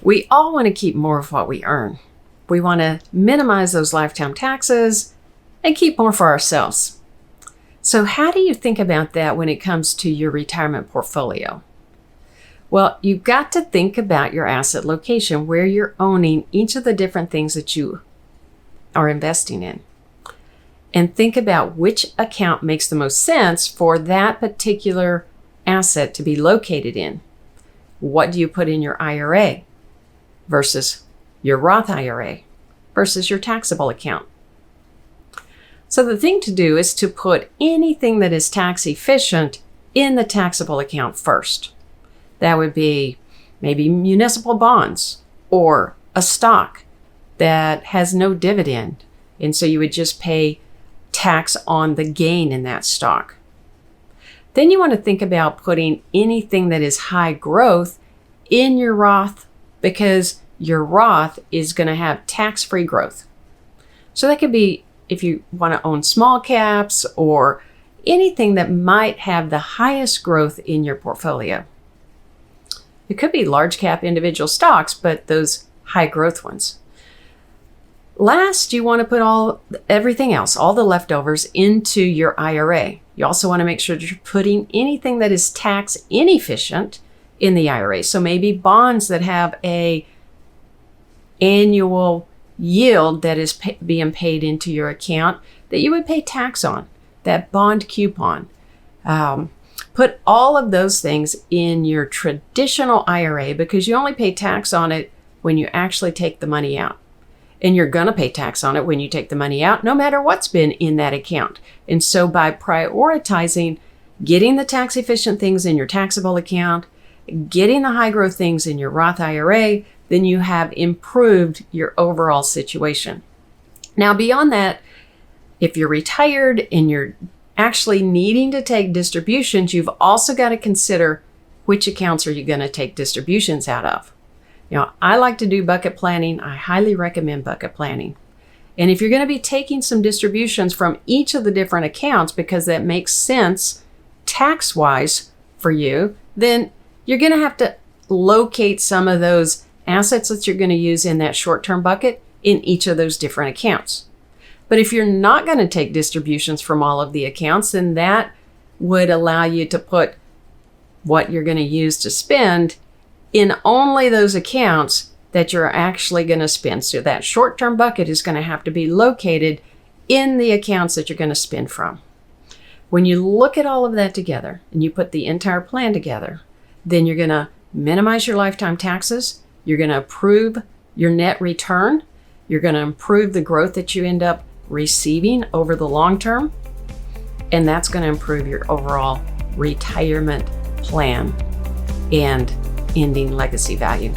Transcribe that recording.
We all want to keep more of what we earn. We want to minimize those lifetime taxes and keep more for ourselves. So how do you think about that when it comes to your retirement portfolio? Well, you've got to think about your asset location, where you're owning each of the different things that you are investing in. And think about which account makes the most sense for that particular asset to be located in. What do you put in your IRA versus your Roth IRA versus your taxable account? So the thing to do is to put anything that is tax efficient in the taxable account first. That would be maybe municipal bonds or a stock that has no dividend. And so you would just pay tax on the gain in that stock. Then you want to think about putting anything that is high growth in your Roth, because your Roth is going to have tax-free growth. So that could be if you want to own small caps or anything that might have the highest growth in your portfolio. It could be large cap individual stocks, but those high growth ones. Last, you want to put everything else, all the leftovers, into your IRA. You also want to make sure that you're putting anything that is tax inefficient in the IRA. So maybe bonds that have a annual yield that is being paid into your account that you would pay tax on, that bond coupon. Put all of those things in your traditional IRA, because you only pay tax on it when you actually take the money out. And you're going to pay tax on it when you take the money out, no matter what's been in that account. And so by prioritizing getting the tax efficient things in your taxable account, getting the high growth things in your Roth IRA, then you have improved your overall situation. Now, beyond that, if you're retired and you're actually needing to take distributions, you've also got to consider which accounts are you going to take distributions out of. You know, I like to do bucket planning. I highly recommend bucket planning. And if you're going to be taking some distributions from each of the different accounts because that makes sense tax-wise for you, then you're going to have to locate some of those assets that you're going to use in that short-term bucket in each of those different accounts. But if you're not going to take distributions from all of the accounts, then that would allow you to put what you're going to use to spend in only those accounts that you're actually going to spend. So that short-term bucket is going to have to be located in the accounts that you're going to spend from. When you look at all of that together and you put the entire plan together, then you're going to minimize your lifetime taxes. You're going to improve your net return. You're going to improve the growth that you end up receiving over the long term. And that's going to improve your overall retirement plan and ending legacy value.